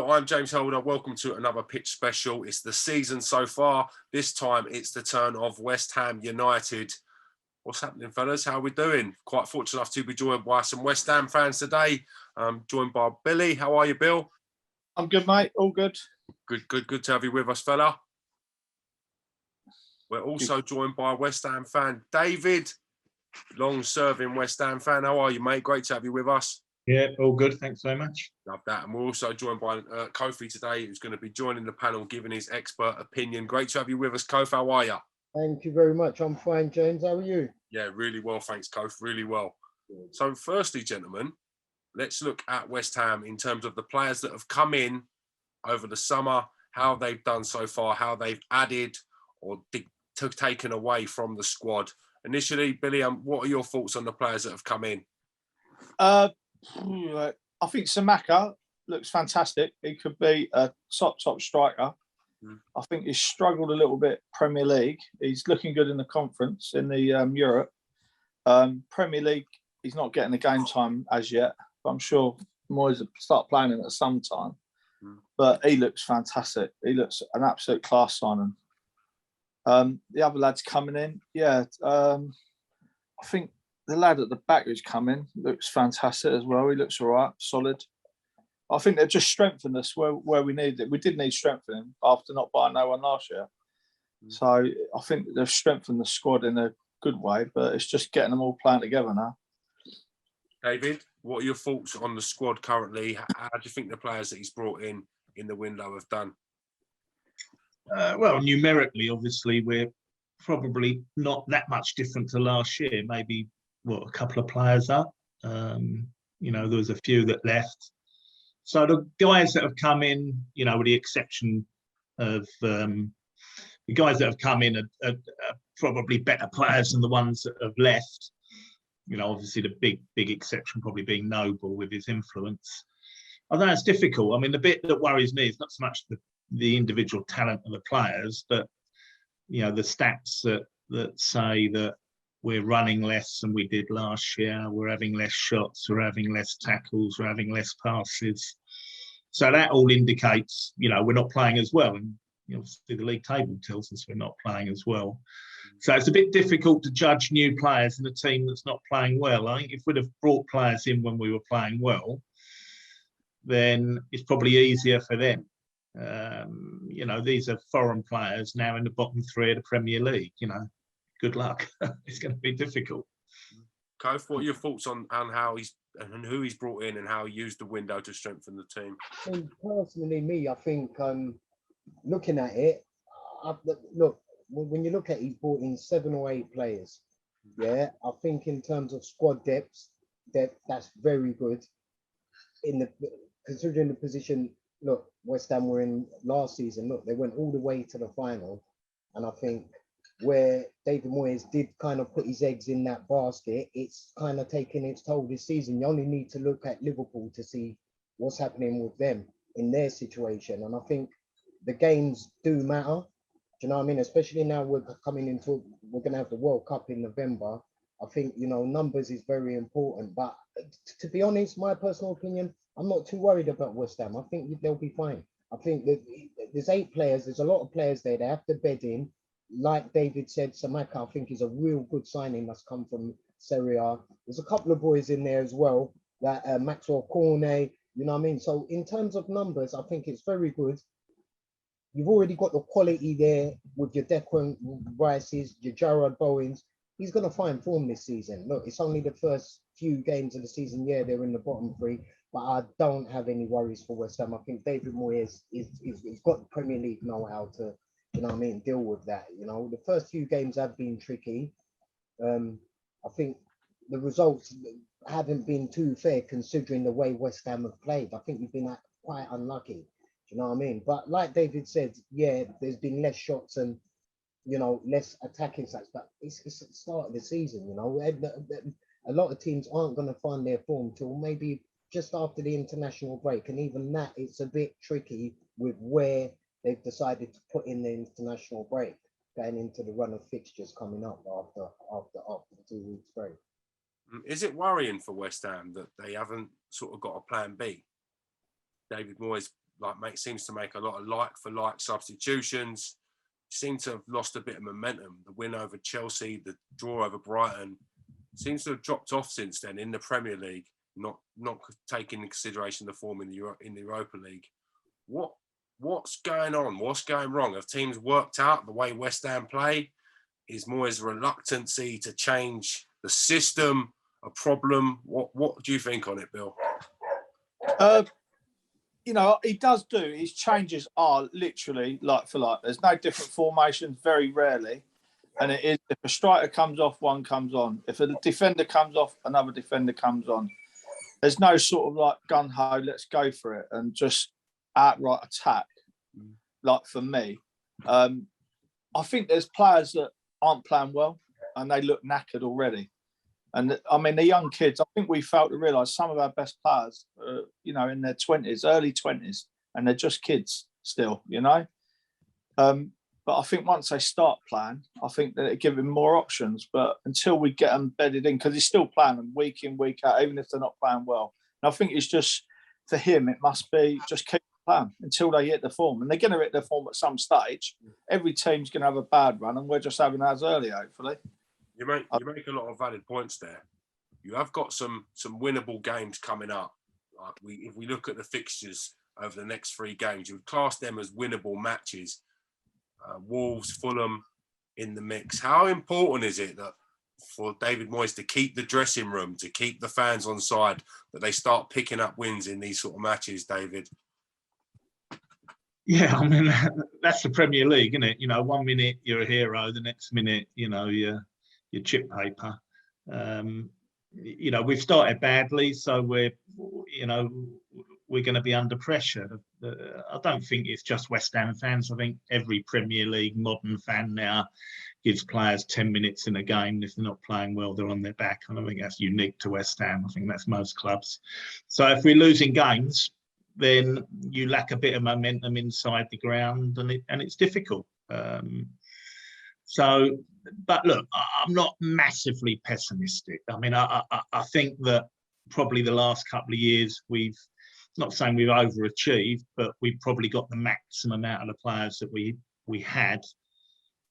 Hello, I'm James Holder. Welcome to another pitch special. It's the season so far. This time it's the turn of West Ham United. What's happening, fellas? How are we doing? Quite fortunate enough to be joined by some West Ham fans today. Joined by Billy. How are you, Bill? I'm good, mate. All good. Good to have you with us, fella. We're also joined by a West Ham fan, David. Long-serving West Ham fan. How are you, mate? Great to have you with us. Yeah, all good. Thanks very much. Love that. And we're also joined by Kofi today, who's going to be joining the panel, giving his expert opinion. Great to have you with us, Kofi. How are you? Thank you very much. I'm fine, James. How are you? Yeah, really well. Thanks, Kofi. Really well. So firstly, gentlemen, let's look at West Ham in terms of the players that have come in over the summer, how they've done so far, how they've added or taken away from the squad. Initially, Billy, what are your thoughts on the players that have come in? I think Samaka looks fantastic. He could be a top striker. I think he's struggled a little bit Premier League. He's looking good in the conference, in the Europe. Premier League, he's not getting the game time as yet, but I'm sure Moyes will start playing him at some time. But he looks fantastic. He looks an absolute class signing. The other lads coming in, I think the lad at the back who's coming looks fantastic as well. He looks all right, solid. I think they've just strengthened us where we needed it. We did need strengthening after not buying no one last year. So I think they've strengthened the squad in a good way, but it's just getting them all playing together now. David, what are your thoughts on the squad currently? How do you think the players that he's brought in the window have done? Well, numerically, obviously, we're probably not that much different to last year. Maybe, a couple of players up. There was a few that left. So the guys that have come in, with the exception of the guys that have come in are probably better players than the ones that have left. Obviously the big exception probably being Noble with his influence. I know it's difficult. I mean, the bit that worries me is not so much the individual talent of the players, but the stats that say that we're running less than we did last year. We're having less shots. We're having less tackles. We're having less passes. So that all indicates, we're not playing as well. And obviously the league table tells us we're not playing as well. So it's a bit difficult to judge new players in a team that's not playing well. I think if we'd have brought players in when we were playing well, then it's probably easier for them. These are foreign players now in the bottom three of the Premier League. Good luck. It's going to be difficult. Kof, what are your thoughts on how and who he's brought in and how he used the window to strengthen the team? Personally, I think looking at it, when you look at it, he's brought in 7 or 8 players. Yeah, I think in terms of squad depth, that's very good. Considering the position, West Ham were in last season. They went all the way to the final, and I think where David Moyes did kind of put his eggs in that basket, it's kind of taken its toll this season. You only need to look at Liverpool to see what's happening with them in their situation. And I think the games do matter. Do you know what I mean? Especially now we're going to have the World Cup in November. I think, numbers is very important. But to be honest, my personal opinion, I'm not too worried about West Ham. I think they'll be fine. I think that there's 8 players. There's a lot of players there. They have to bed in. Like David said, Samaka, I think, is a real good signing that's come from Serie A. There's a couple of boys in there as well, like Maxwell Cornet, you know what I mean? So in terms of numbers, I think it's very good. You've already got the quality there with your Declan Rices, your Jarrod Bowens. He's going to find form this season. Look, it's only the first few games of the season. Yeah, they're in the bottom 3, but I don't have any worries for West Ham. I think David Moyes he's got the Premier League know-how to, deal with that. The first few games have been tricky. I think the results haven't been too fair considering the way West Ham have played. I think we've been quite unlucky. Do you know what I mean? But like David said, yeah, there's been less shots and, less attacking stats, but it's the start of the season, A lot of teams aren't going to find their form till maybe just after the international break. And even that, it's a bit tricky with where they've decided to put in the international break, going into the run of fixtures coming up after the 2 weeks break. Is it worrying for West Ham that they haven't sort of got a plan B? David Moyes seems to make a lot of like for like substitutions. Seem to have lost a bit of momentum. The win over Chelsea, the draw over Brighton, seems to have dropped off since then in the Premier League. Not taking into consideration the form in the Europa League. What's going on? What's going wrong? Have teams worked out the way West Ham play? Is Moyes' reluctancy to change the system a problem? What do you think on it, Bill? He does do. His changes are literally like for like. There's no different formations, very rarely. And it is, if a striker comes off, one comes on. If a defender comes off, another defender comes on. There's no sort of like gun-ho, let's go for it, and just outright attack, like for me. I think there's players that aren't playing well, and they look knackered already. And I mean, the young kids, I think we failed to realise some of our best players, in their 20s, early 20s, and they're just kids still, But I think once they start playing, I think that it give him more options. But until we get them bedded in, because he's still playing them week in, week out, even if they're not playing well. And I think it's just, for him, it must be just keep playing until they hit the form. And they're going to hit the form at some stage. Every team's going to have a bad run, and we're just having ours early, hopefully. You make a lot of valid points there. You have got some winnable games coming up. If we look at the fixtures over the next 3 games, you would class them as winnable matches. Wolves, Fulham in the mix. How important is it that for David Moyes to keep the dressing room, to keep the fans on side, that they start picking up wins in these sort of matches, David? Yeah, I mean, that's the Premier League, isn't it? 1 minute you're a hero, the next minute, your chip paper. We've started badly, so we're going to be under pressure. I don't think it's just West Ham fans. I think every Premier League modern fan now gives players 10 minutes in a game. If they're not playing well, they're on their back. And I think that's unique to West Ham. I think that's most clubs. So if we're losing games, then you lack a bit of momentum inside the ground, and it's difficult. But look, I'm not massively pessimistic. I mean, I think that probably the last couple of years not saying we've overachieved, but we've probably got the maximum out of the players that we had.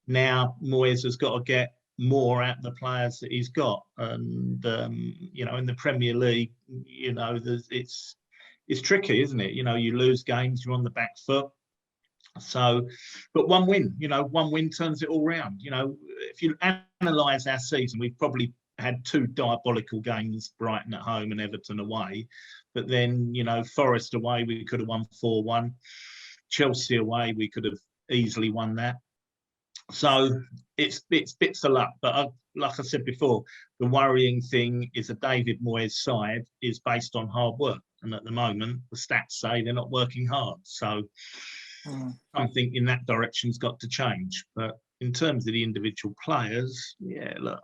Now Moyes has got to get more out of the players that he's got, and in the Premier League, it's tricky, isn't it? You lose games, you're on the back foot. So, but one win turns it all round. If you analyse our season, we've probably had 2 diabolical games, Brighton at home and Everton away. But then, Forest away, we could have won 4-1. Chelsea away, we could have easily won that. So it's bits of luck. But like I said before, the worrying thing is that David Moyes' side is based on hard work. And at the moment, the stats say they're not working hard. So something in that direction's got to change. But in terms of the individual players, yeah, look,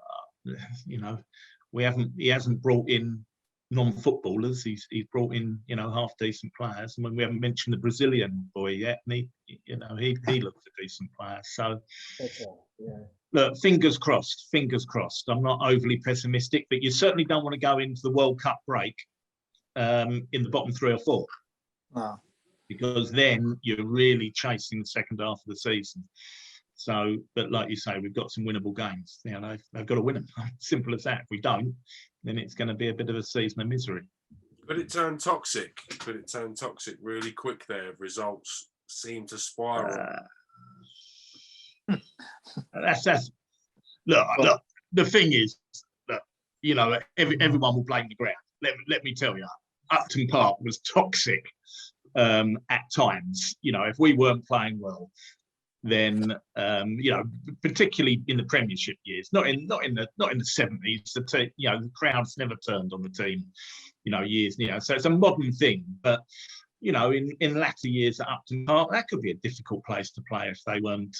he hasn't brought in non-footballers. He's brought in, half decent players. And when we haven't mentioned the Brazilian boy yet, and he looks a decent player. So look, fingers crossed. I'm not overly pessimistic, but you certainly don't want to go into the World Cup break in the bottom 3 or 4. No. Because then you're really chasing the second half of the season. So, but like you say, we've got some winnable games. They've got to win them. Simple as that. If we don't, then it's going to be a bit of a season of misery. But it turned toxic. Really quick there. Results seem to spiral. Look. The thing is, that everyone will blame the ground. Let me tell you, Upton Park was toxic. At times, if we weren't playing well, then particularly in the Premiership years, not in the 70s, the crowds never turned on the team, years. So it's a modern thing, but in latter years at Upton Park, that could be a difficult place to play if they weren't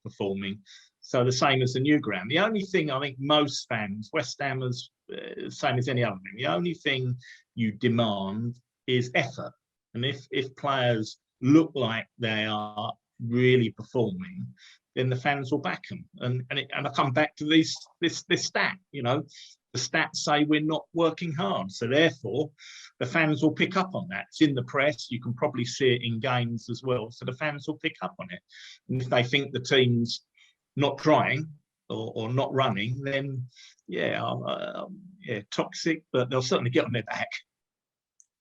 performing. So the same as the new ground. The only thing I think most fans, West Hammers, same as any other thing, the only thing you demand is effort. And if players look like they are really performing, then the fans will back them. And I come back to this stat. the stats say we're not working hard. So therefore, the fans will pick up on that. It's in the press. You can probably see it in games as well. So the fans will pick up on it. And if they think the team's not trying or not running, then yeah, toxic, but they'll certainly get on their back.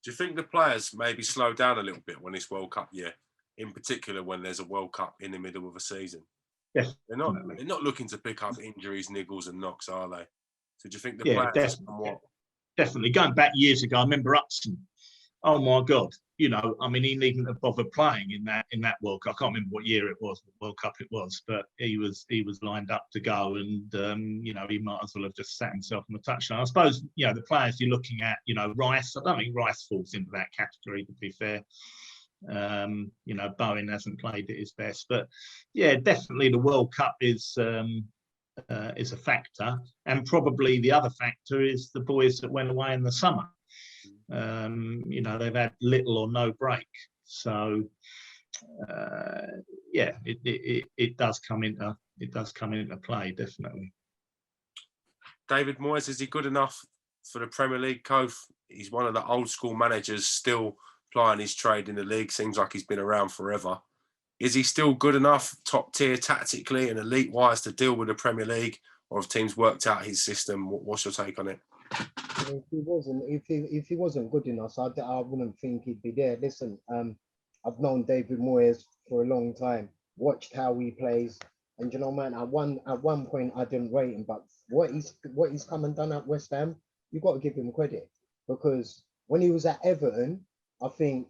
Do you think the players maybe slow down a little bit when it's World Cup year, in particular when there's a World Cup in the middle of a season? Yes, they're not looking to pick up injuries, niggles, and knocks, are they? So do you think the players definitely going back years ago? I remember Upson. Oh my God! You know, I mean, he needn't have bothered playing in that World Cup. I can't remember what year it was, what World Cup it was, but he was lined up to go, and you know, he might as well have just sat himself on the touchline. I suppose, you know, the players you're looking at, you know, Rice. I don't think Rice falls into that category, to be fair. You know, Bowen hasn't played at his best, but yeah, definitely the World Cup is a factor, and probably the other factor is the boys that went away in the summer. You know, they've had little or no break, so yeah, it does come into play, definitely. David Moyes, is he good enough for the Premier League, Kof? He's one of the old school managers still plying his trade in the league. Seems like he's been around forever. Is he still good enough, top tier tactically and elite wise, to deal with the Premier League, or have teams worked out his system? What's your take on it? If he wasn't good enough, I wouldn't think he'd be there. Listen, I've known David Moyes for a long time, watched how he plays, and you know, man, at one point I didn't rate him, but what he's come and done at West Ham, you got to give him credit, because when he was at Everton, I think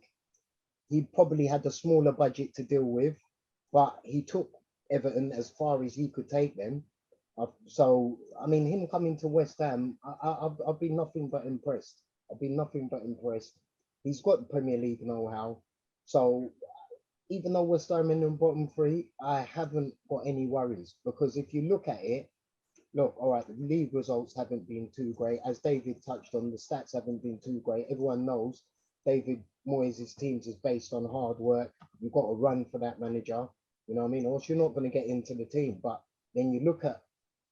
he probably had a smaller budget to deal with, but he took Everton as far as he could take them. So, I mean, him coming to West Ham, I've been nothing but impressed. He's got Premier League know-how. So, even though we're still in the bottom three, I haven't got any worries, because if you look at it, all right, the league results haven't been too great. As David touched on, the stats haven't been too great. Everyone knows David Moyes' teams is based on hard work. You've got to run for that manager, you know what I mean? Or else you're not going to get into the team. But then you look at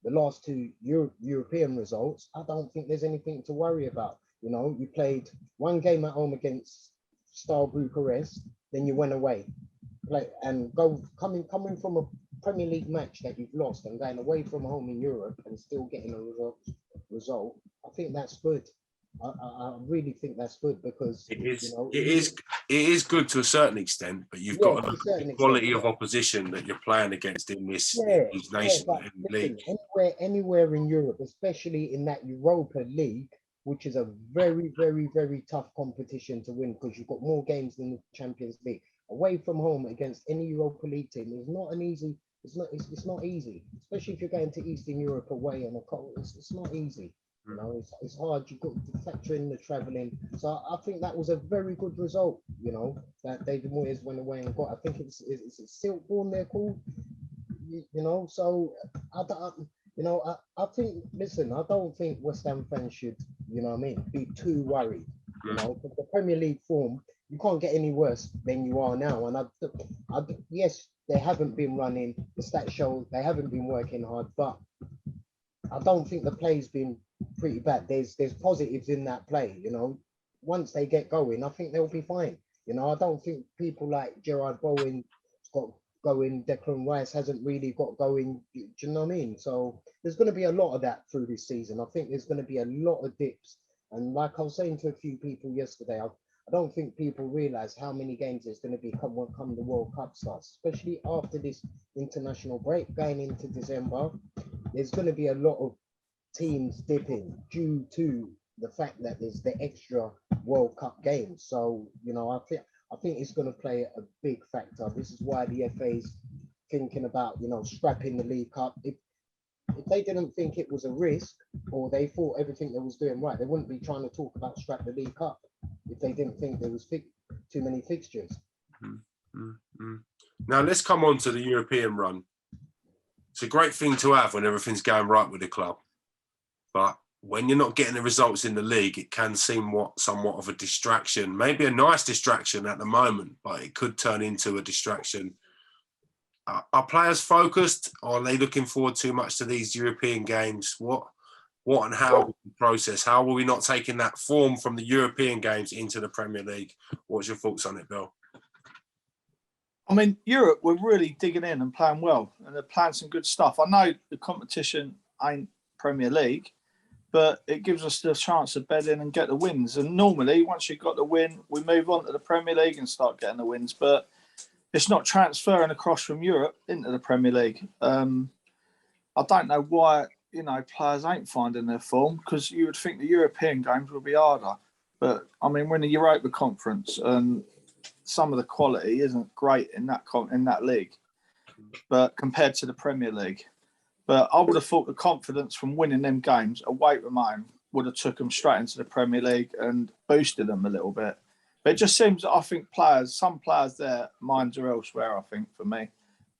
the last two European results, I don't think there's anything to worry about. You know, you played one game at home against Star Bucharest, then you went away. Coming from a Premier League match that you've lost and going away from home in Europe and still getting a result, I think that's good. I really think that's good, because it is, you know, it is good to a certain extent, but you've got to look at the quality of opposition that you're playing against in these nations. Listen, anywhere in Europe, especially in that Europa League, which is a very, very, very tough competition to win, because you've got more games than the Champions League. Away from home against any Europa League team is not an easy. It's not easy, especially if you're going to Eastern Europe away on a cold. It's not easy. You know, it's hard. You've got to factor in the travelling. So I think that was a very good result, you know, that David Moyes went away and got. I think it's Silkbourne they're called, you know. So I think, listen, I don't think West Ham fans should, you know what I mean, be too worried. You know, but the Premier League form, you can't get any worse than you are now. And yes, they haven't been running. The stats show they haven't been working hard, but I don't think the play's been pretty bad. There's positives in that play, you know. Once they get going, I think they'll be fine. You know, I don't think people like Gerard Bowen got going, Declan Rice hasn't really got going. Do you know what I mean? So there's going to be a lot of that through this season. I think there's going to be a lot of dips. And like I was saying to a few people yesterday, I don't think people realize how many games there's going to be come the World Cup starts, especially after this international break going into December. There's going to be a lot of teams dipping due to the fact that there's the extra World Cup games. So, you know, I think it's going to play a big factor. This is why the FA's thinking about, you know, scrapping the League Cup. If they didn't think it was a risk, or they thought everything they was doing right, they wouldn't be trying to talk about scrap the League Cup if they didn't think there was too many fixtures. Now let's come on to the European run. It's a great thing to have when everything's going right with the club, but when you're not getting the results in the league, it can seem somewhat of a distraction. Maybe a nice distraction at the moment, but it could turn into a distraction. Are players focused, or are they looking forward too much to these European games? What what and how we can process? How are we not taking that form from the European games into the Premier League? What's your thoughts on it, Bill? I mean, Europe, we're really digging in and playing well, and they're playing some good stuff. I know the competition ain't Premier League, but it gives us the chance to bed in and get the wins. And normally, once you've got the win, we move on to the Premier League and start getting the wins. But it's not transferring across from Europe into the Premier League. I don't know why, players ain't finding their form, because you would think the European games would be harder. But, I mean, we're in the Europa Conference, and some of the quality isn't great in that league, but compared to the Premier League. But I would have thought the confidence from winning them games away from home would have took them straight into the Premier League and boosted them a little bit. But it just seems that I think some players there, minds are elsewhere, I think, for me,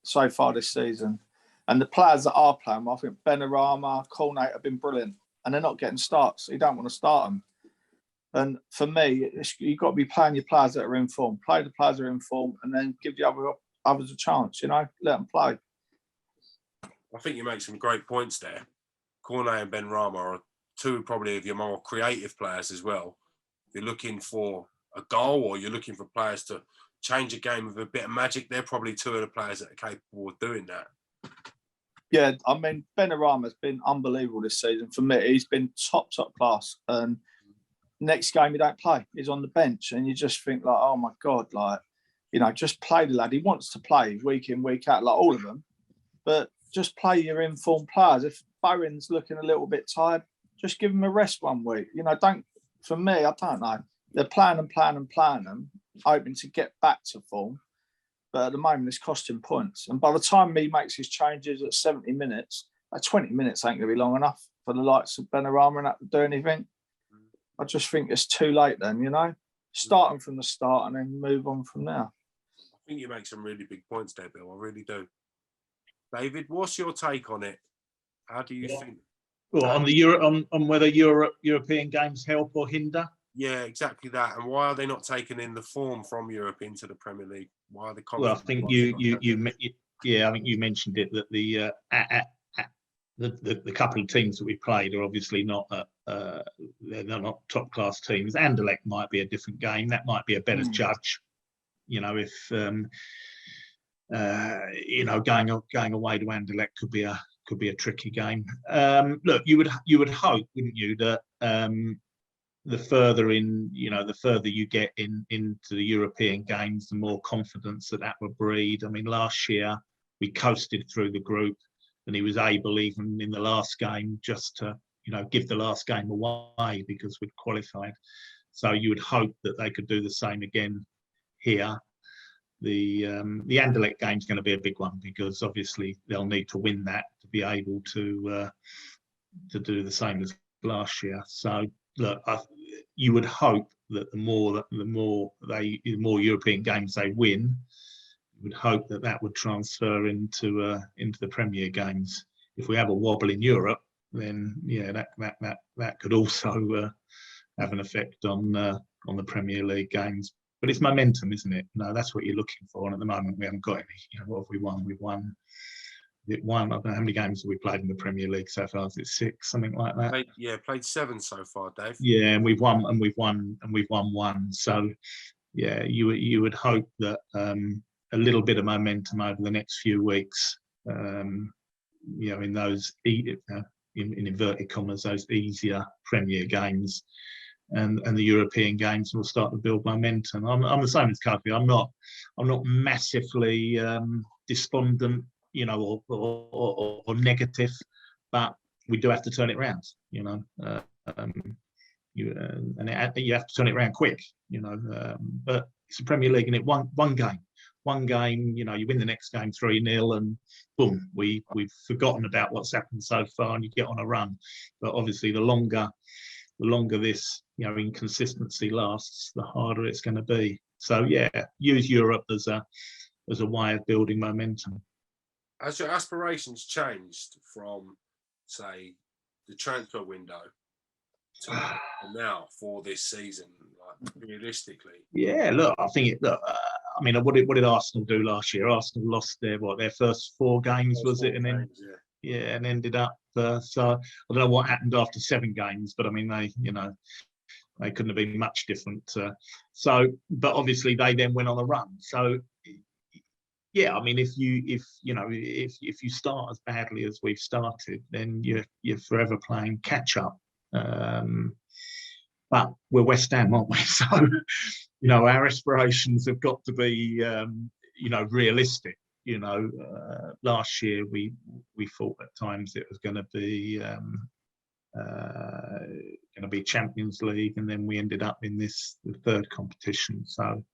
so far this season. And the players that are playing, I think Benrahma, Cornet have been brilliant, and they're not getting starts. So you don't want to start them. And for me, you've got to be playing your players that are in form. Play the players that are in form, and then give the others a chance, let them play. I think you make some great points there. Cornet and Benrahma are two probably of your more creative players as well. If you're looking for a goal or you're looking for players to change a game with a bit of magic, they're probably two of the players that are capable of doing that. Yeah, I mean, Benrahma's been unbelievable this season. For me, he's been top class. And next game, he don't play. He's on the bench. And you just think, like, oh, my God, just play the lad. He wants to play week in, week out, like all of them. But just play your informed players. If Bowen's looking a little bit tired, just give him a rest 1 week. For me, I don't know. They're playing them, hoping to get back to form. But at the moment, it's costing points. And by the time he makes his changes at 70 minutes, 20 minutes ain't going to be long enough for the likes of Benrahma not to do anything. I just think it's too late then, Start them from the start and then move on from there. I think you make some really big points there, Bill. I really do. David, what's your take on it? How do you think? Well, on whether European games help or hinder? Yeah, exactly that. And why are they not taking in the form from Europe into the Premier League? Why are they? Well, I think I think you mentioned it, that the couple of teams that we played are obviously not they're not top class teams. Anderlecht might be a different game. That might be a better judge. If going away to Anderlecht could be a tricky game. Look, you would hope, wouldn't you, that the further you get into the European games, the more confidence that would breed. I mean, last year we coasted through the group, and he was able, even in the last game, just to give the last game away because we'd qualified. So you would hope that they could do the same again here. The Anderlecht game is going to be a big one, because obviously they'll need to win that to be able to do the same as last year. So look, you would hope that the more European games they win, you would hope that would transfer into the Premier games. If we have a wobble in Europe, then that could also have an effect on the Premier League games. But it's momentum, isn't it? No, that's what you're looking for. And at the moment, we haven't got any. What have we won? We've won. I don't know how many games have we played in the Premier League so far. Is it 6, something like that? Played 7 so far, Dave. Yeah, and we've won 1. So, yeah, you would hope that a little bit of momentum over the next few weeks. In those in inverted commas, those easier Premier games. And the European games will start to build momentum. I'm the same as Kofi. I'm not massively despondent, or negative, but we do have to turn it around. You have to turn it around quick. But it's a Premier League, and it one game. You win the next game 3-0, and boom, we've forgotten about what's happened so far, and you get on a run. But obviously, the longer this inconsistency lasts, the harder it's going to be. So yeah, use Europe as a way of building momentum. Has your aspirations changed from, say, the transfer window to now for this season, like, realistically? Yeah, look, I think what did Arsenal do last year? Arsenal lost their first 4 games, was it? And then and ended up So I don't know what happened after 7 games, but I mean, they couldn't have been much different. But obviously they then went on a run. So yeah, I mean, if you start as badly as we've started, then you're forever playing catch up. But we're West Ham, aren't we? So our aspirations have got to be realistic. Last year we thought at times it was going to be Champions League, and then we ended up in the third competition. So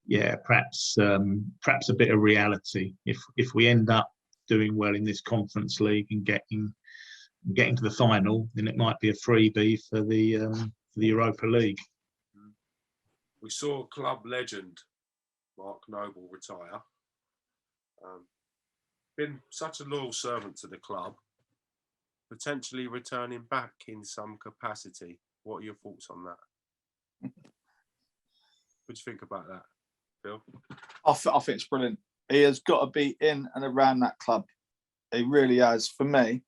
yeah, perhaps a bit of reality. If we end up doing well in this Conference League and getting to the final, then it might be a freebie for the Europa League. We saw club legend Mark Noble retire. Been such a loyal servant to the club, potentially returning back in some capacity. What are your thoughts on that? What do you think about that, Bill? I think it's brilliant. He has got to be in and around that club. He really has. For me,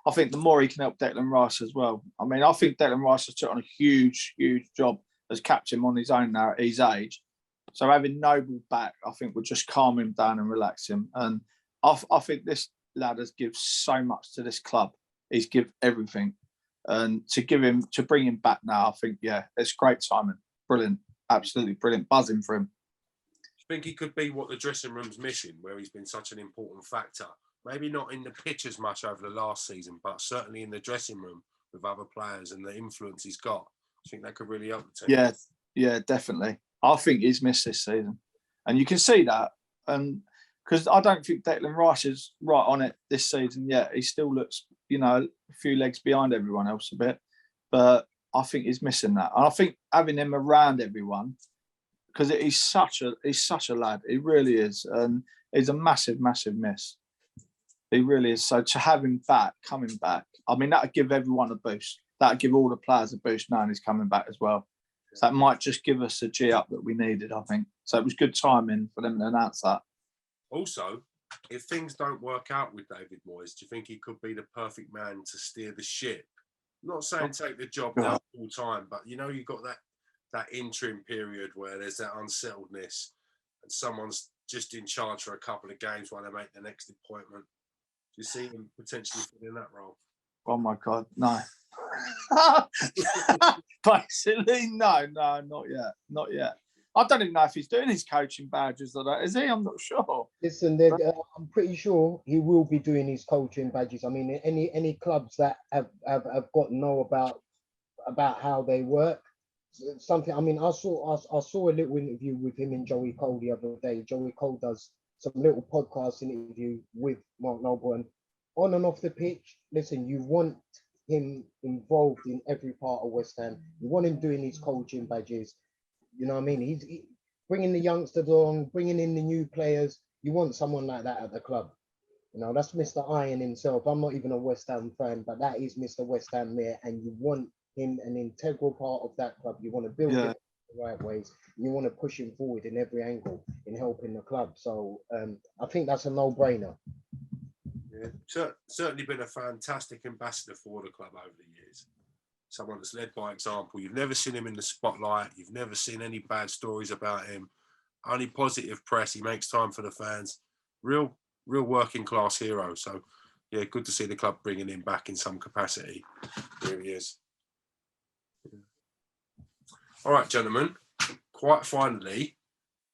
I think the more he can help Declan Rice as well. I mean, I think Declan Rice has took on a huge, huge job as captain on his own now at his age. So having Noble back, I think would just calm him down and relax him. And I think this lad has given so much to this club. He's given everything. And to bring him back now, I think, yeah, it's great timing. Brilliant. Absolutely brilliant. Buzzing for him. Do you think he could be what the dressing room's missing, where he's been such an important factor? Maybe not in the pitch as much over the last season, but certainly in the dressing room with other players and the influence he's got. I think that could really help the team. Yeah, definitely. I think he's missed this season. And you can see that. And because I don't think Declan Rice is right on it this season yet. He still looks, a few legs behind everyone else a bit. But I think he's missing that. And I think having him around everyone, because he's such a lad. He really is. And he's a massive, massive miss. He really is. So to have him coming back, I mean, that would give everyone a boost. That would give all the players a boost knowing he's coming back as well. So that might just give us a G up that we needed, I think. So it was good timing for them to announce that. Also, if things don't work out with David Moyes, do you think he could be the perfect man to steer the ship? I'm not saying take the job now full time, but you've got that interim period where there's that unsettledness and someone's just in charge for a couple of games while they make the next appointment. Do you see him potentially filling that role? Oh my God, no. Basically, no, not yet. I don't even know if he's doing his coaching badges or that. Is he? I'm not sure. Listen, I'm pretty sure he will be doing his coaching badges. I mean, any clubs that have got to know about how they work. Something. I mean, I saw a little interview with him and Joey Cole the other day. Joey Cole does some little podcast interview with Mark Noble, and on and off the pitch. Listen, you want him involved in every part of West Ham. You want him doing his coaching badges. You know what I mean? He's bringing the youngsters along, bringing in the new players. You want someone like that at the club. That's Mr. Iron himself. I'm not even a West Ham fan, but that is Mr. West Ham there, and you want him an integral part of that club. You want to build it the right ways. You want to push him forward in every angle in helping the club. So I think that's a no-brainer. Yeah, certainly been a fantastic ambassador for the club over the years. Someone that's led by example. You've never seen him in the spotlight. You've never seen any bad stories about him. Only positive press. He makes time for the fans. Real working class hero. So, yeah, good to see the club bringing him back in some capacity. Here he is. All right, gentlemen. Quite finally,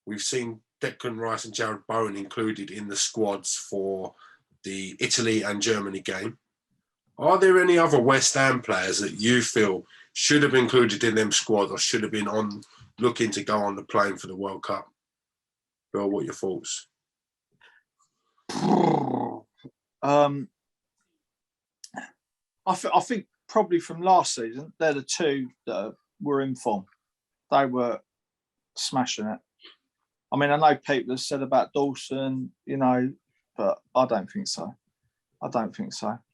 we've seen Declan Rice and Jared Bowen included in the squads for the Italy and Germany game. Are there any other West Ham players that you feel should have been included in them squad or should have been looking to go on the plane for the World Cup? Bill, what are your thoughts? I think probably from last season, they're the two that were in form. They were smashing it. I mean, I know people have said about Dawson, but I don't think so.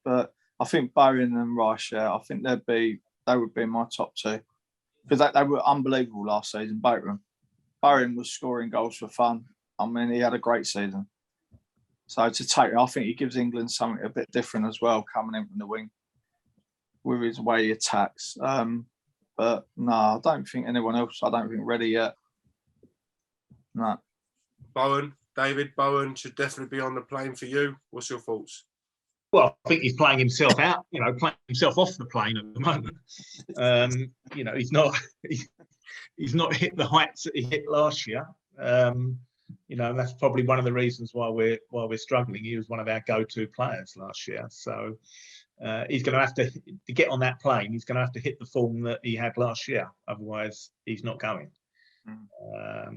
But I think Bowen and Rice, I think they would be my top two because they were unbelievable last season. Both of them. Bowen was scoring goals for fun. I mean, he had a great season. So to take, I think he gives England something a bit different as well, coming in from the wing with his way he attacks. But no, I don't think anyone else. I don't think ready yet. No. David Bowen should definitely be on the plane for you. What's your thoughts? Well, I think he's playing himself out, playing himself off the plane at the moment. He's not hit the heights that he hit last year. That's probably one of the reasons why we're struggling. He was one of our go-to players last year. So he's going to have to get on that plane. He's going to have to hit the form that he had last year. Otherwise, he's not going. I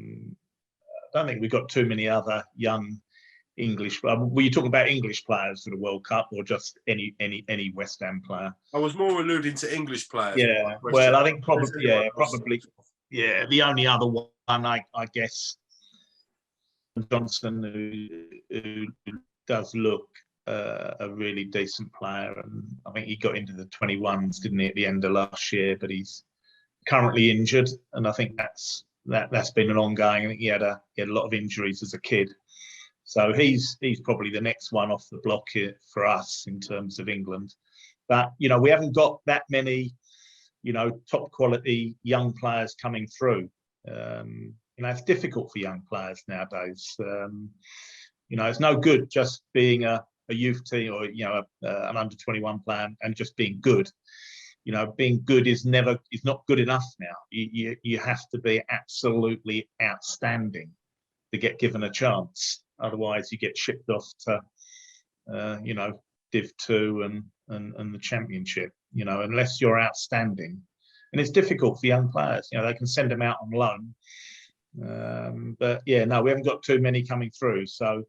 don't think we've got too many other young English. Were you talking about English players for the World Cup, or just any West Ham player? I was more alluding to English players. Yeah. Well, I think probably. Yeah. The only other one, I guess, Johnson, who does look a really decent player, and I think he got into the 21s, didn't he, at the end of last year? But he's currently injured, and I think that's been an ongoing. I think he had a lot of injuries as a kid, so he's probably the next one off the block here for us in terms of England. But we haven't got that many, top quality young players coming through. It's difficult for young players nowadays. It's no good just being a youth team or an under 21 player and just being good. Being good is not good enough now. You have to be absolutely outstanding to get given a chance. Otherwise, you get shipped off to, Div 2 and the Championship. Unless you're outstanding, and it's difficult for young players. They can send them out on loan, but we haven't got too many coming through. So,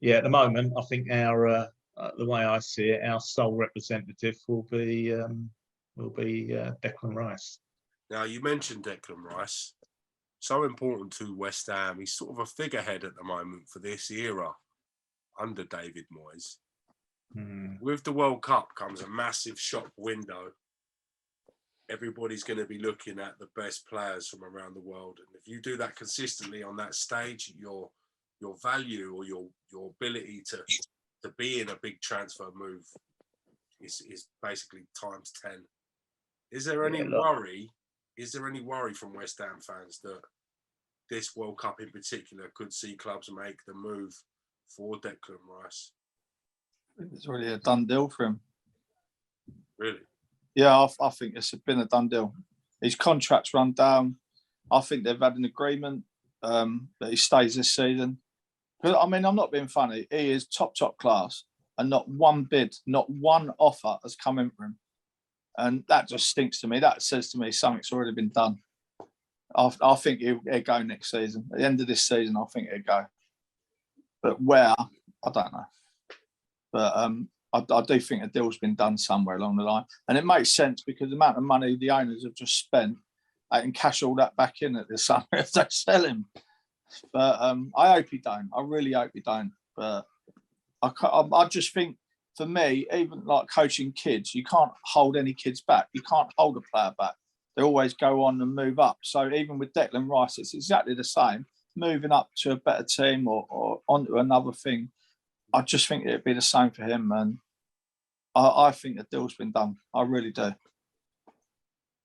at the moment, I think our the way I see it, our sole representative will be Declan Rice. Now, you mentioned Declan Rice. So important to West Ham. He's sort of a figurehead at the moment for this era under David Moyes. With the World Cup comes a massive shop window. Everybody's going to be looking at the best players from around the world. And if you do that consistently on that stage, your value or your ability to be in a big transfer move is basically times 10. Is there any worry? Is there any worry from West Ham fans that this World Cup in particular could see clubs make the move for Declan Rice? It's really a done deal for him. Really? Yeah, I think it's been a done deal. His contract's run down. I think they've had an agreement that he stays this season. I mean, I'm not being funny. He is top class, and not one bid, not one offer has come in for him. And that just stinks to me. That says to me something's already been done. I think he'll go next season. At the end of this season, I think he'll go. But where, I don't know. But I do think a deal's been done somewhere along the line. And it makes sense because the amount of money the owners have just spent, they can cash all that back in at the summer if they sell him. But I hope he don't. I really hope he don't. But I just think, for me, even like coaching kids, you can't hold any kids back. You can't hold a player back. They always go on and move up. So even with Declan Rice, it's exactly the same. Moving up to a better team or onto another thing, I just think it'd be the same for him. And I think the deal's been done. I really do.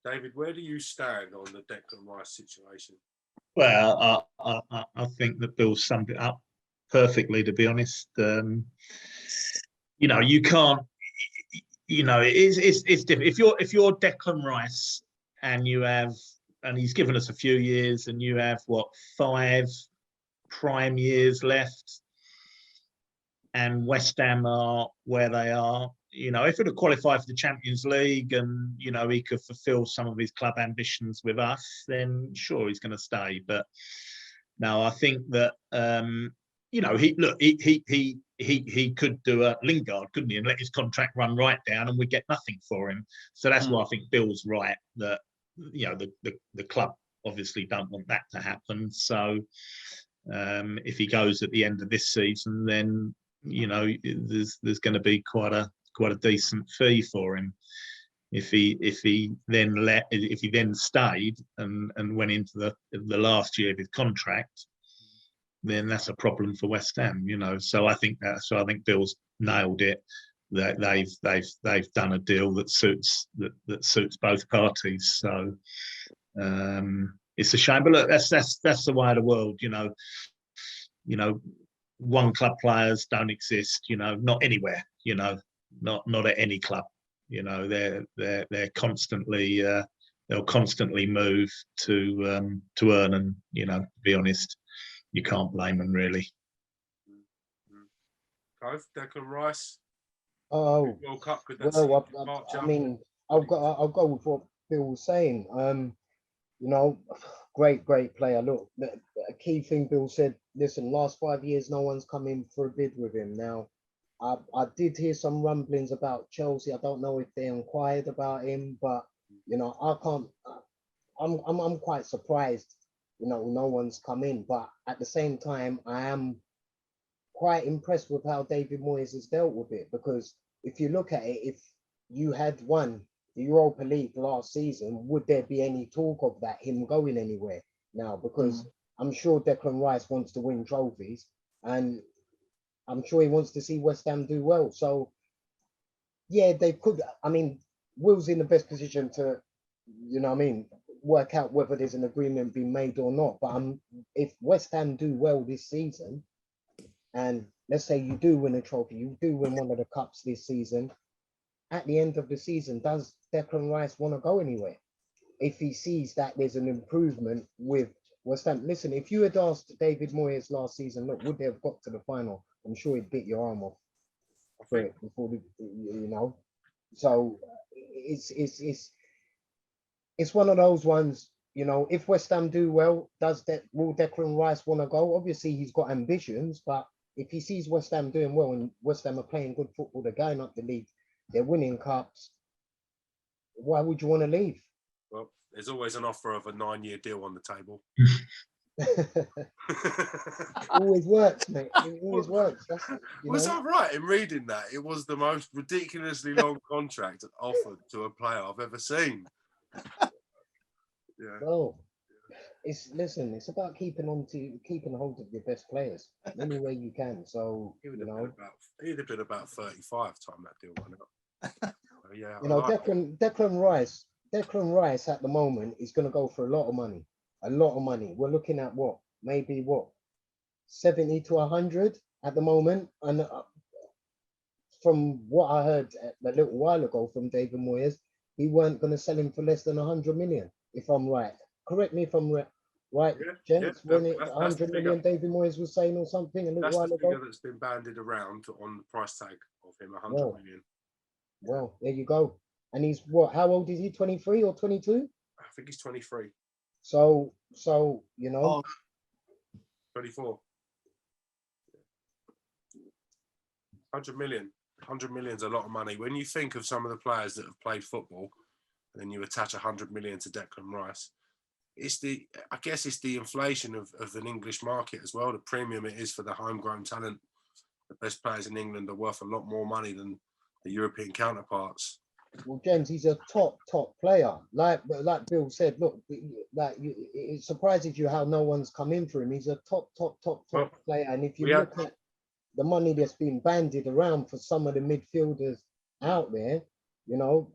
David, where do you stand on the Declan Rice situation? Well, I think that Bill summed it up perfectly, to be honest. You can't. It's different. If you're Declan Rice and he's given us a few years, and you have 5 prime years left, and West Ham are where they are. If it had qualified for the Champions League and, he could fulfill some of his club ambitions with us, then sure, he's going to stay. But no, I think that, he could do a Lingard, couldn't he, and let his contract run right down and we'd get nothing for him. So that's why I think Bill's right that, the club obviously don't want that to happen. So if he goes at the end of this season, then, there's going to be quite a decent fee for him. If he then stayed and went into the last year of his contract, then that's a problem for West Ham, you know. So I think Bill's nailed it. That they've done a deal that suits both parties. So it's a shame, but look, that's the way of the world, you know. You know, one club players don't exist, you know, not anywhere, you know, not at any club. You know, they're constantly they'll constantly move to earn, and you know, to be honest, you can't blame them really. Both Declan Rice. Oh, World Cup, could that well, departure? I mean, I'll go with what Bill was saying. You know, great player. Look, a key thing Bill said. Listen, last 5 years, no one's come in for a bid with him. Now, I did hear some rumblings about Chelsea. I don't know if they inquired about him, but you know, I can't. I'm quite surprised. You know, no one's come in, but at the same time, I am quite impressed with how David Moyes has dealt with it, because if you look at it, if you had won the Europa League last season, would there be any talk of that, him going anywhere now? Because I'm sure Declan Rice wants to win trophies, and I'm sure he wants to see West Ham do well. So, yeah, they could. I mean, Will's in the best position to, you know what I mean, work out whether there's an agreement being made or not. But if West Ham do well this season, and let's say you do win a trophy, you do win one of the cups this season, at the end of the season, does Declan Rice want to go anywhere? If he sees that there's an improvement with West Ham. Listen, if you had asked David Moyes last season, look, would they have got to the final? I'm sure he'd bit your arm off for it before you know. So it's one of those ones, you know, if West Ham do well, will Declan Rice want to go? Obviously, he's got ambitions, but if he sees West Ham doing well and West Ham are playing good football, they're going up the league, they're winning cups, why would you want to leave? Well, there's always an offer of a 9-year deal on the table. Always works, mate. It always works. Was I right in reading that? It was the most ridiculously long contract offered to a player I've ever seen. Yeah. Well, it's about keeping hold of your best players any way you can. So He'd you know, have been about 35 time that deal went up. Yeah, you know, Declan Rice at the moment is going to go for a lot of money. We're looking at maybe 70 to 100 at the moment, and from what I heard a little while ago from David Moyes, he weren't going to sell him for less than 100 million. If I'm right, correct me if I'm right, gents. When it 100 million, David Moyes was saying or something a little while ago. That's the figure that's been bandied around on the price tag of him, 100 million. Well, there you go. And he's how old is he? 23 or 22? I think he's 23. So you know, 24. 100 million. 100 million is a lot of money. When you think of some of the players that have played football, and then you attach 100 million to Declan Rice, I guess it's the inflation of an English market as well, the premium it is for the homegrown talent. The best players in England are worth a lot more money than the European counterparts. Well, James, he's a top player. Like Bill said, look, it surprises you how no one's come in for him. He's a top player. And if you look at the money that's been bandied around for some of the midfielders out there, you know,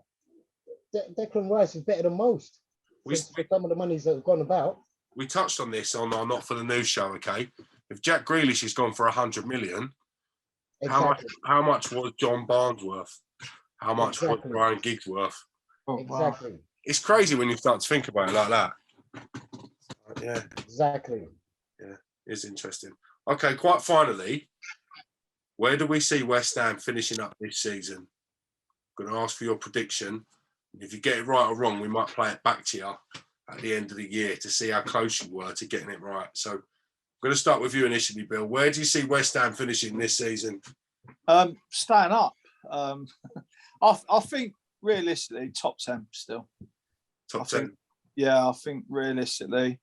Declan Rice is better than most. For some of the monies that have gone about. We touched on this on our Not For The News show, okay? If Jack Grealish has gone for 100 million, exactly. How much was John Barnes worth? How much was Ryan Giggs worth? Exactly. It's crazy when you start to think about it like that. Yeah. Exactly. Yeah, it's interesting. Okay, quite finally, where do we see West Ham finishing up this season? I'm going to ask for your prediction. If you get it right or wrong, we might play it back to you at the end of the year to see how close you were to getting it right. So I'm going to start with you initially, Bill. Where do you see West Ham finishing this season? Staying up. I think realistically, top 10 still. Top 10? Yeah, I think realistically.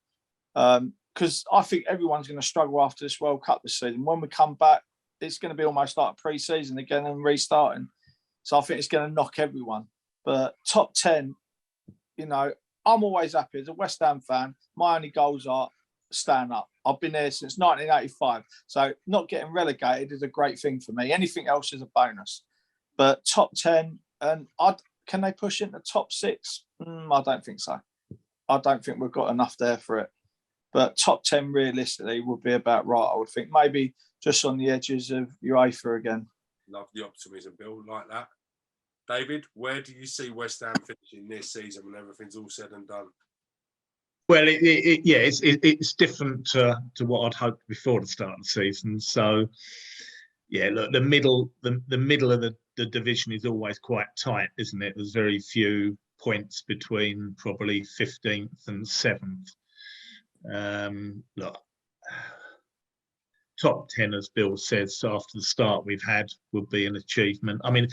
Because I think everyone's going to struggle after this World Cup this season. When we come back, it's going to be almost like pre-season again and restarting. So I think it's going to knock everyone. But top 10, you know, I'm always happy as a West Ham fan. My only goals are staying up. I've been there since 1985. So not getting relegated is a great thing for me. Anything else is a bonus. But top 10, and can they push into top 6? I don't think so. I don't think we've got enough there for it. But top 10 realistically would be about right, I would think. Maybe just on the edges of UEFA again. Love the optimism, Bill, like that. David, where do you see West Ham finishing this season when everything's all said and done? Well, it's different to what I'd hoped before the start of the season. So, yeah, look, the middle of the division is always quite tight, isn't it? There's very few points between probably 15th and 7th. Look, top 10, as Bill says, after the start we've had would be an achievement. I mean,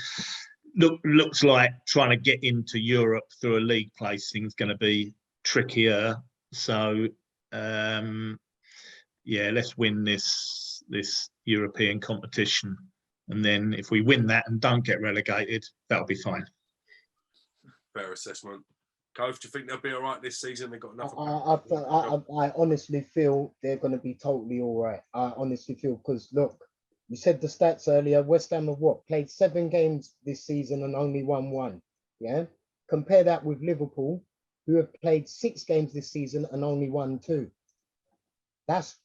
looks like trying to get into Europe through a league placing is going to be trickier. So, yeah, let's win this European competition, and then if we win that and don't get relegated, that'll be fine. Fair assessment. Cove, do you think they'll be all right this season? They've got enough. I honestly feel they're going to be totally all right. I honestly feel, because look, you said the stats earlier. West Ham have played 7 games this season and only won 1. Yeah, compare that with Liverpool, who have played 6 games this season and only won 2. That's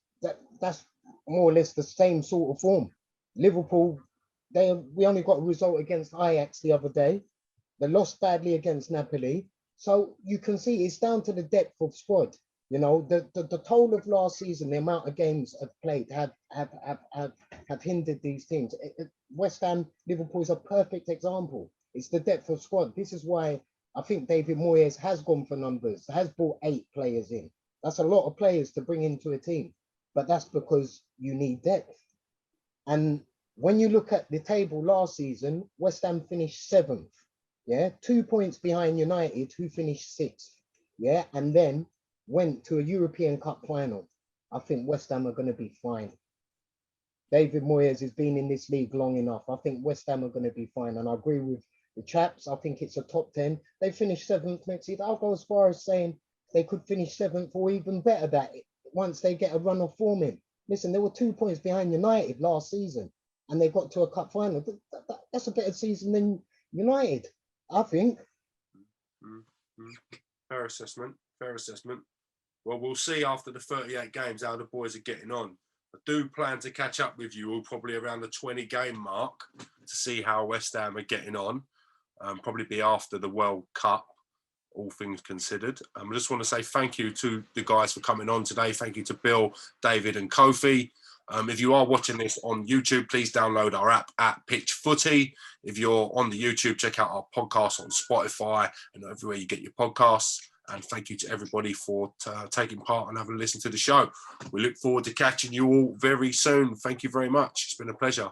more or less the same sort of form. Liverpool, we only got a result against Ajax the other day. They lost badly against Napoli. So you can see it's down to the depth of squad. You know, the total of last season, the amount of games have played have hindered these teams. West Ham, Liverpool is a perfect example. It's the depth of squad. This is why I think David Moyes has gone for numbers, has brought 8 players in. That's a lot of players to bring into a team, but that's because you need depth. And when you look at the table last season, West Ham finished 7th. Yeah, 2 points behind United, who finished 6th. Yeah, and then went to a European Cup final. I think West Ham are going to be fine. David Moyes has been in this league long enough. I think West Ham are going to be fine. And I agree with the chaps. I think it's a top 10. They finished 7th next year. I'll go as far as saying they could finish 7th or even better that once they get a run of form in. Listen, they were 2 points behind United last season and they got to a cup final. That's a better season than United, I think. Fair assessment. Well, we'll see after the 38 games how the boys are getting on. I do plan to catch up with you all probably around the 20 game mark to see how West Ham are getting on. Probably be after the World Cup, all things considered. I just want to say thank you to the guys for coming on today. Thank you to Bill, David and Kofi. If you are watching this on YouTube, please download our app at Pitch Footy. If you're on the YouTube, check out our podcast on Spotify and everywhere you get your podcasts. And thank you to everybody for taking part and having a listen to the show. We look forward to catching you all very soon. Thank you very much. It's been a pleasure.